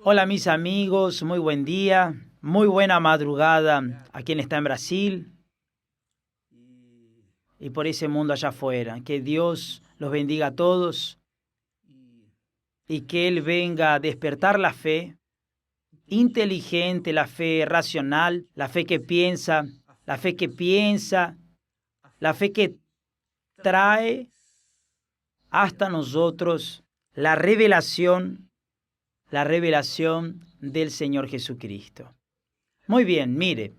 Hola mis amigos, muy buen día, muy buena madrugada a quien está en Brasil y por ese mundo allá afuera. Que Dios los bendiga a todos y que Él venga a despertar la fe inteligente, la fe racional, la fe que piensa, la fe que piensa, la fe que trae hasta nosotros la revelación del Señor Jesucristo. Muy bien, mire,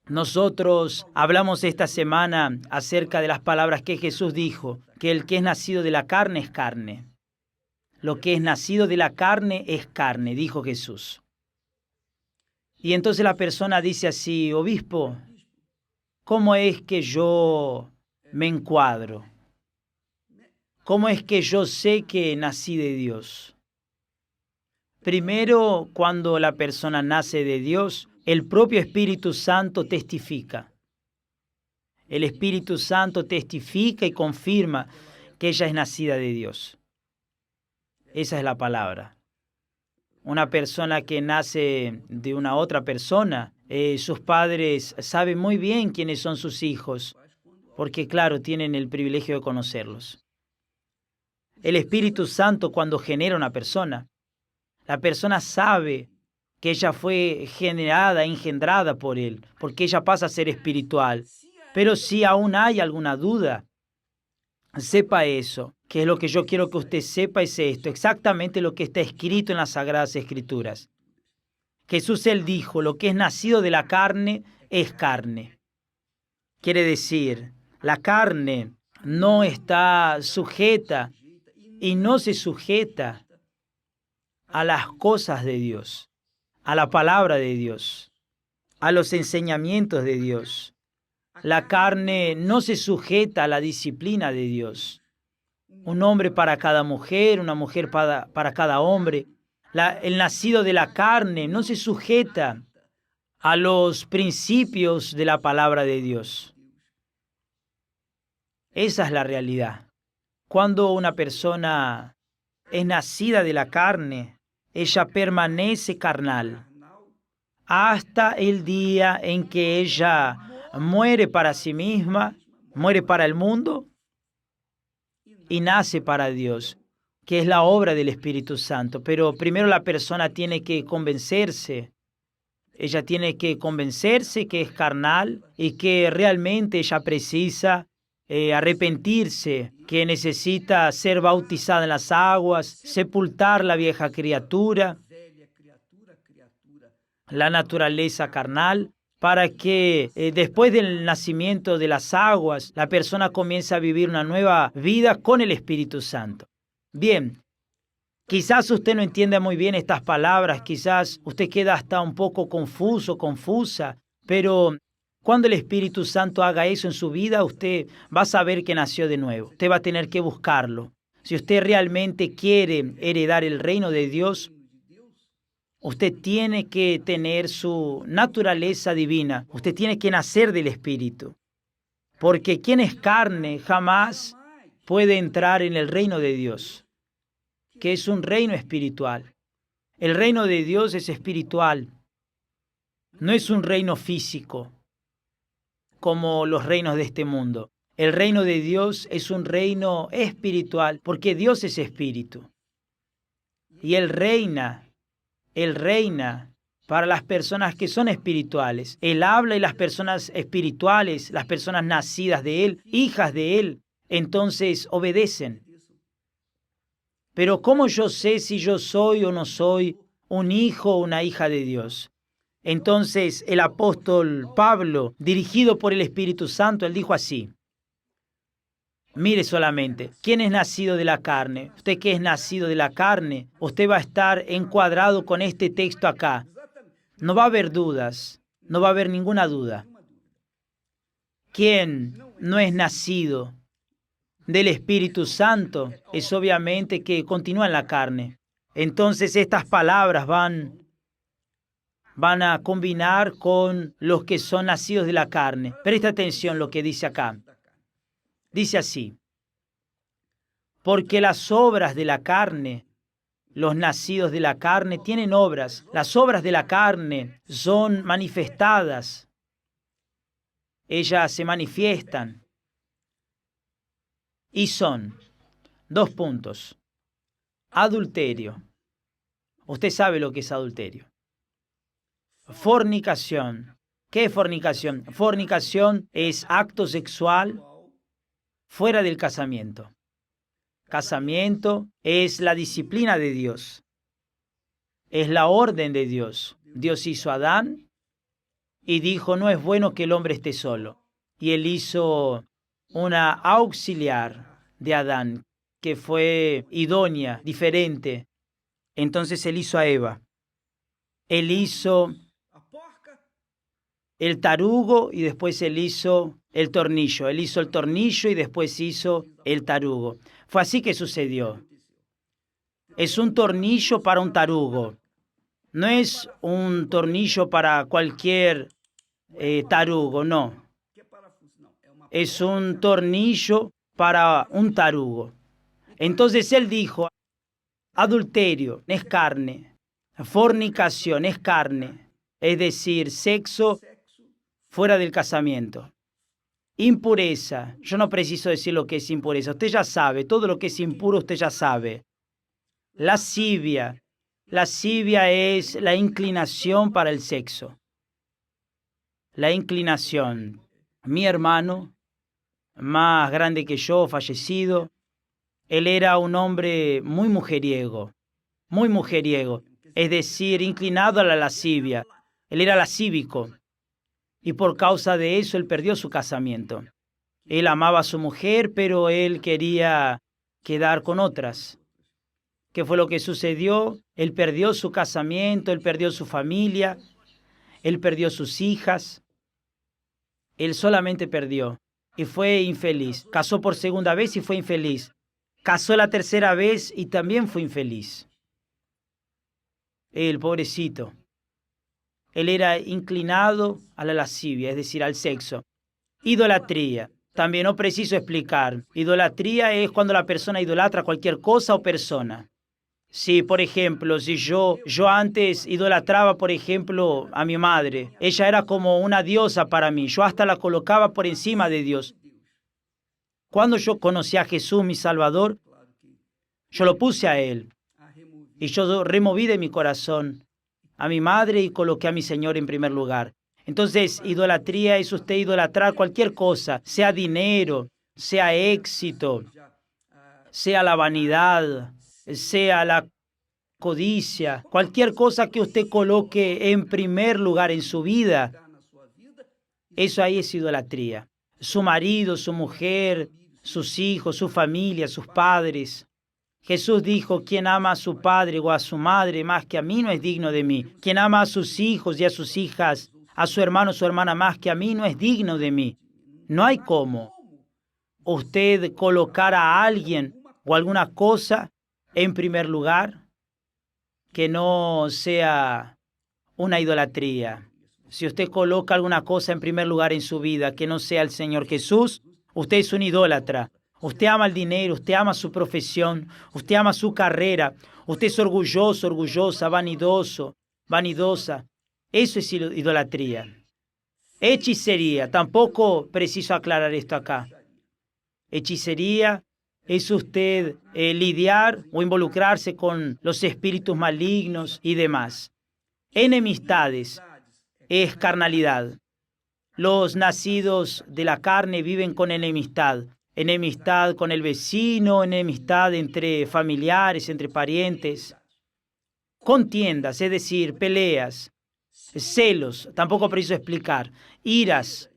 nosotros hablamos esta semana acerca de las palabras que Jesús dijo, que el que es nacido de la carne es carne. Lo que es nacido de la carne es carne, dijo Jesús. Y entonces la persona dice así: obispo, ¿cómo es que yo me encuadro? ¿Cómo es que yo sé que nací de Dios? Primero, cuando la persona nace de Dios, el propio Espíritu Santo testifica. El Espíritu Santo testifica y confirma que ella es nacida de Dios. Esa es la palabra. Una persona que nace de una otra persona, sus padres saben muy bien quiénes son sus hijos, porque claro, tienen el privilegio de conocerlos. El Espíritu Santo, cuando genera una persona, la persona sabe que ella fue generada, engendrada por Él, porque ella pasa a ser espiritual. Pero si aún hay alguna duda, sepa eso, que es lo que yo quiero que usted sepa, es esto, exactamente lo que está escrito en las Sagradas Escrituras. Jesús, Él dijo, lo que es nacido de la carne es carne. Quiere decir, la carne no está sujeta y no se sujeta a las cosas de Dios, a la palabra de Dios, a los enseñamientos de Dios. La carne no se sujeta a la disciplina de Dios. Un hombre para cada mujer, una mujer para cada hombre. El nacido de la carne no se sujeta a los principios de la palabra de Dios. Esa es la realidad. Cuando una persona es nacida de la carne, ella permanece carnal hasta el día en que ella muere para sí misma, muere para el mundo y nace para Dios, que es la obra del Espíritu Santo. Pero primero la persona tiene que convencerse. Ella tiene que convencerse que es carnal y que realmente ella precisa arrepentirse, que necesita ser bautizada en las aguas, sepultar la vieja criatura, la naturaleza carnal, para que después del nacimiento de las aguas, la persona comience a vivir una nueva vida con el Espíritu Santo. Bien, quizás usted no entienda muy bien estas palabras, quizás usted queda hasta un poco confuso, confusa, pero cuando el Espíritu Santo haga eso en su vida, usted va a saber que nació de nuevo. Usted va a tener que buscarlo. Si usted realmente quiere heredar el reino de Dios, usted tiene que tener su naturaleza divina. Usted tiene que nacer del Espíritu. Porque quien es carne jamás puede entrar en el reino de Dios, que es un reino espiritual. El reino de Dios es espiritual. No es un reino físico, como los reinos de este mundo. El reino de Dios es un reino espiritual, porque Dios es espíritu. Y Él reina para las personas que son espirituales. Él habla y las personas espirituales, las personas nacidas de Él, hijas de Él, entonces obedecen. Pero ¿cómo yo sé si yo soy o no soy un hijo o una hija de Dios? Entonces el apóstol Pablo, dirigido por el Espíritu Santo, él dijo así: mire solamente, ¿quién es nacido de la carne? Usted que es nacido de la carne, usted va a estar encuadrado con este texto acá. No va a haber dudas, no va a haber ninguna duda. ¿Quién no es nacido del Espíritu Santo? Es obviamente que continúa en la carne. Entonces estas palabras van a combinar con los que son nacidos de la carne. Presta atención lo que dice acá. Dice así: porque las obras de la carne Los nacidos de la carne tienen obras. Las obras de la carne son manifestadas. Ellas se manifiestan y son 2 puntos. Adulterio. Usted sabe lo que es adulterio. Fornicación. ¿Qué es fornicación? Fornicación es acto sexual fuera del casamiento. Casamiento es la disciplina de Dios. Es la orden de Dios. Dios hizo a Adán y dijo, no es bueno que el hombre esté solo. Y él hizo una auxiliar de Adán, que fue idónea, diferente. Entonces él hizo a Eva. Él hizo el tarugo y después él hizo el tornillo. Él hizo el tornillo y después hizo el tarugo. Fue así que sucedió. Es un tornillo para un tarugo. No es un tornillo para cualquier tarugo, no. Es un tornillo para un tarugo. Entonces él dijo, adulterio es carne, fornicación es carne, es decir, sexo fuera del casamiento. Impureza, yo no preciso decir lo que es impureza, usted ya sabe, todo lo que es impuro usted ya sabe. Lascivia es la inclinación para el sexo. La inclinación. Mi hermano, más grande que yo, fallecido, él era un hombre muy mujeriego, es decir, inclinado a la lascivia. Él era lascívico y por causa de eso él perdió su casamiento. Él amaba a su mujer, pero él quería quedar con otras. ¿Qué fue lo que sucedió? Él perdió su casamiento, él perdió su familia, él perdió sus hijas. Él solamente perdió y fue infeliz. Casó por segunda vez y fue infeliz. Casó la tercera vez y también fue infeliz. El pobrecito. Él era inclinado a la lascivia, es decir, al sexo. Idolatría. También no preciso explicar. Idolatría es cuando la persona idolatra cualquier cosa o persona. Si, por ejemplo, si yo antes idolatraba, por ejemplo, a mi madre. Ella era como una diosa para mí. Yo hasta la colocaba por encima de Dios. Cuando yo conocí a Jesús, mi Salvador, yo lo puse a Él. Y yo removí de mi corazón a mi madre y coloqué a mi Señor en primer lugar. Entonces, idolatría es usted idolatrar cualquier cosa, sea dinero, sea éxito, sea la vanidad, sea la codicia, cualquier cosa que usted coloque en primer lugar en su vida, eso ahí es idolatría. Su marido, su mujer, sus hijos, su familia, sus padres. Jesús dijo, quien ama a su padre o a su madre más que a mí no es digno de mí. Quien ama a sus hijos y a sus hijas, a su hermano o su hermana más que a mí no es digno de mí. No hay cómo usted colocar a alguien o alguna cosa en primer lugar que no sea una idolatría. Si usted coloca alguna cosa en primer lugar en su vida que no sea el Señor Jesús, usted es un idólatra. Usted ama el dinero, usted ama su profesión, usted ama su carrera, usted es orgulloso, orgullosa, vanidoso, vanidosa. Eso es idolatría. Hechicería, tampoco preciso aclarar esto acá. Hechicería es usted lidiar o involucrarse con los espíritus malignos y demás. Enemistades es carnalidad. Los nacidos de la carne viven con enemistad. Enemistad con el vecino, enemistad entre familiares, entre parientes. Contiendas, es decir, peleas, celos, tampoco preciso explicar, iras.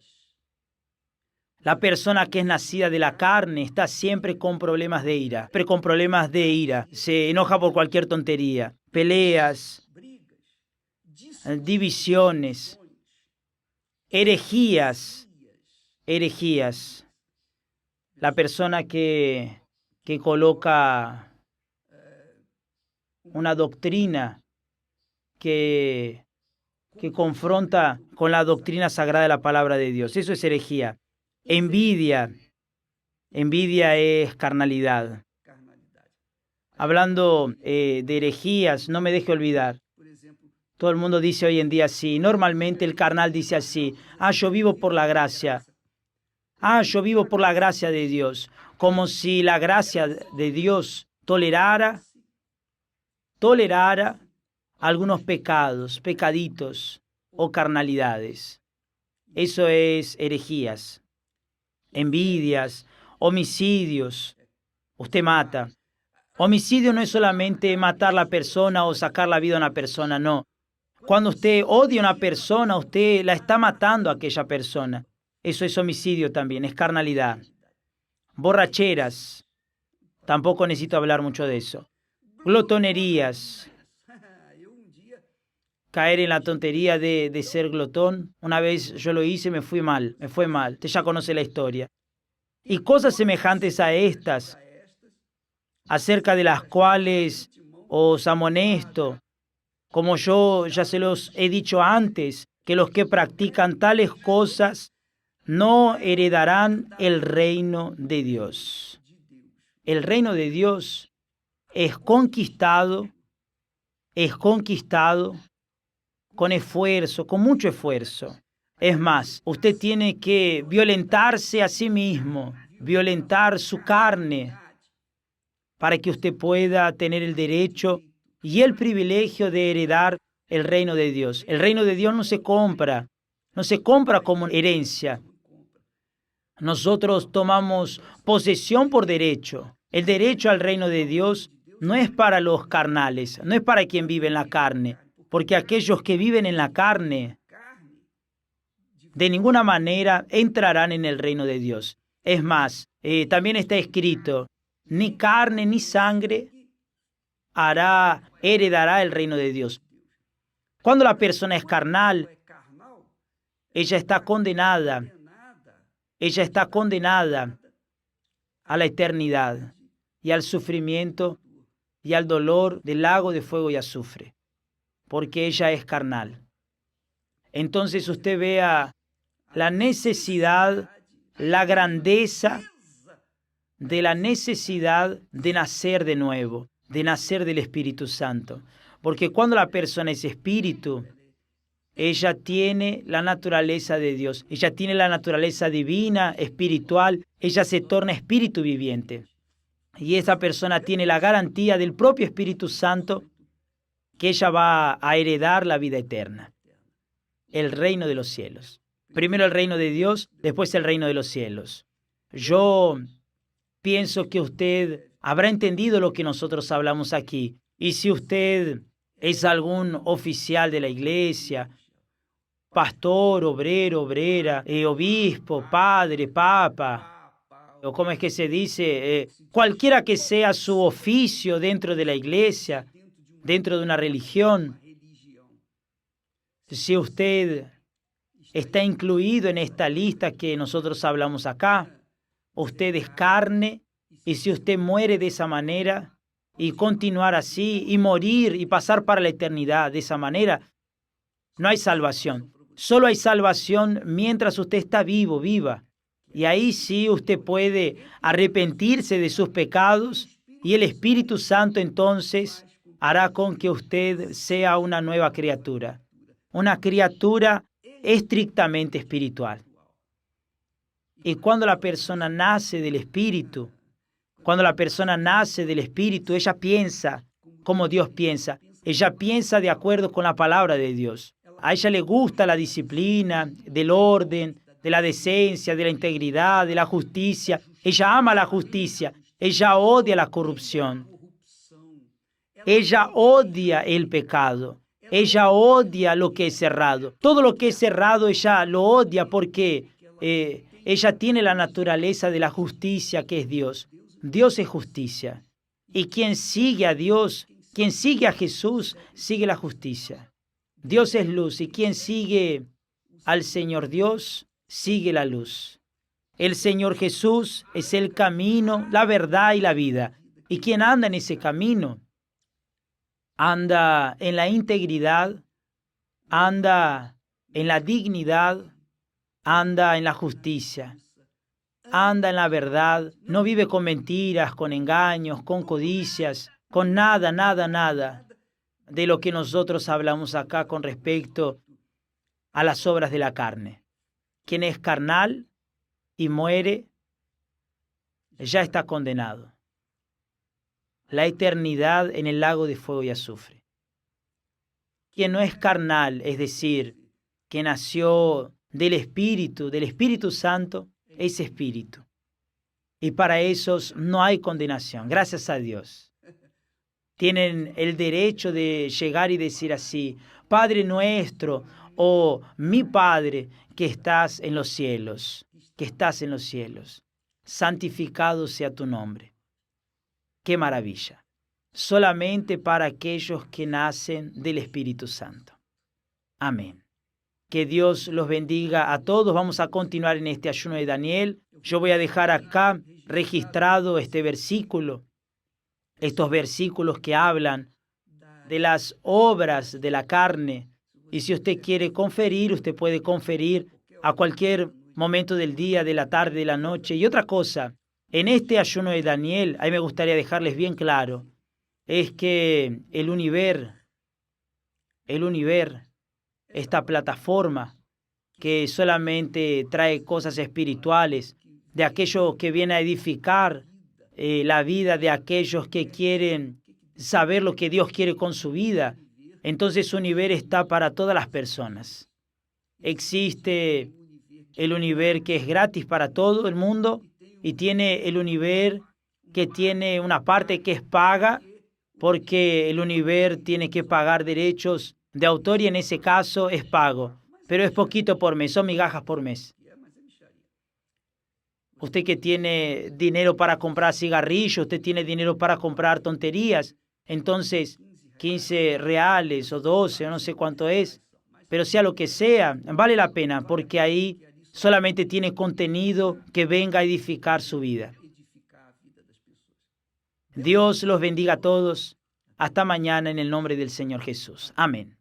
La persona que es nacida de la carne está siempre con problemas de ira, siempre con problemas de ira, se enoja por cualquier tontería, peleas, divisiones, herejías. La persona que coloca una doctrina que confronta con la doctrina sagrada de la palabra de Dios. Eso es herejía. Envidia es carnalidad. Hablando de herejías, no me deje olvidar. Todo el mundo dice hoy en día así. Normalmente el carnal dice así: yo vivo por la gracia. Yo vivo por la gracia de Dios. Como si la gracia de Dios tolerara algunos pecados, pecaditos o carnalidades. Eso es herejías, envidias, homicidios. Usted mata. Homicidio no es solamente matar a la persona o sacar la vida a una persona, no. Cuando usted odia a una persona, usted la está matando a aquella persona. Eso es homicidio también, es carnalidad. Borracheras. Tampoco necesito hablar mucho de eso. Glotonerías. Caer en la tontería de ser glotón. Una vez yo lo hice y me fue mal. Usted ya conoce la historia. Y cosas semejantes a estas, acerca de las cuales os amonesto, como yo ya se los he dicho antes, que los que practican tales cosas no heredarán el reino de Dios. El reino de Dios es conquistado con esfuerzo, con mucho esfuerzo. Es más, usted tiene que violentarse a sí mismo, violentar su carne, para que usted pueda tener el derecho y el privilegio de heredar el reino de Dios. El reino de Dios no se compra como herencia. Nosotros tomamos posesión por derecho. El derecho al reino de Dios no es para los carnales, no es para quien vive en la carne, porque aquellos que viven en la carne de ninguna manera entrarán en el reino de Dios. Es más, también está escrito: ni carne ni sangre heredará el reino de Dios. Cuando la persona es carnal, ella está condenada a la eternidad y al sufrimiento y al dolor del lago de fuego y azufre, porque ella es carnal. Entonces usted vea la necesidad, la grandeza de la necesidad de nacer de nuevo, de nacer del Espíritu Santo. Porque cuando la persona es espíritu, ella tiene la naturaleza de Dios, ella tiene la naturaleza divina, espiritual, ella se torna espíritu viviente. Y esa persona tiene la garantía del propio Espíritu Santo que ella va a heredar la vida eterna, el reino de los cielos. Primero el reino de Dios, después el reino de los cielos. Yo pienso que usted habrá entendido lo que nosotros hablamos aquí. Y si usted es algún oficial de la iglesia, pastor, obrero, obrera, obispo, padre, papa, o como es que se dice, cualquiera que sea su oficio dentro de la iglesia, dentro de una religión, si usted está incluido en esta lista que nosotros hablamos acá, usted es carne, y si usted muere de esa manera y continuar así y morir y pasar para la eternidad de esa manera, no hay salvación. Solo hay salvación mientras usted está vivo, viva. Y ahí sí usted puede arrepentirse de sus pecados y el Espíritu Santo entonces hará con que usted sea una nueva criatura estrictamente espiritual. Y cuando la persona nace del Espíritu, ella piensa como Dios piensa. Ella piensa de acuerdo con la palabra de Dios. A ella le gusta la disciplina, del orden, de la decencia, de la integridad, de la justicia. Ella ama la justicia. Ella odia la corrupción. Ella odia el pecado. Ella odia lo que es errado. Todo lo que es errado ella lo odia porque ella tiene la naturaleza de la justicia que es Dios. Dios es justicia. Y quien sigue a Dios, quien sigue a Jesús, sigue la justicia. Dios es luz y quien sigue al Señor Dios, sigue la luz. El Señor Jesús es el camino, la verdad y la vida. Y quien anda en ese camino, anda en la integridad, anda en la dignidad, anda en la justicia, anda en la verdad, no vive con mentiras, con engaños, con codicias, con nada, nada, nada de lo que nosotros hablamos acá con respecto a las obras de la carne. Quien es carnal y muere, ya está condenado. La eternidad en el lago de fuego y azufre. Quien no es carnal, es decir, que nació del Espíritu Santo, es espíritu. Y para esos no hay condenación, gracias a Dios. Tienen el derecho de llegar y decir así: Padre nuestro, o mi Padre que estás en los cielos, santificado sea tu nombre. ¡Qué maravilla! Solamente para aquellos que nacen del Espíritu Santo. Amén. Que Dios los bendiga a todos. Vamos a continuar en este ayuno de Daniel. Yo voy a dejar acá registrado este versículo, estos versículos que hablan de las obras de la carne. Y si usted quiere conferir, usted puede conferir a cualquier momento del día, de la tarde, de la noche. Y otra cosa, en este ayuno de Daniel, ahí me gustaría dejarles bien claro, es que el universo, esta plataforma que solamente trae cosas espirituales, de aquello que viene a edificar la vida de aquellos que quieren saber lo que Dios quiere con su vida. Entonces Univer está para todas las personas. Existe el Univer que es gratis para todo el mundo y tiene el Univer que tiene una parte que es paga, porque el Univer tiene que pagar derechos de autor y en ese caso es pago, pero es poquito por mes, son migajas por mes. Usted que tiene dinero para comprar cigarrillos, usted tiene dinero para comprar tonterías, entonces 15 reales o 12 o no sé cuánto es, pero sea lo que sea, vale la pena porque ahí solamente tiene contenido que venga a edificar su vida. Dios los bendiga a todos. Hasta mañana en el nombre del Señor Jesús. Amén.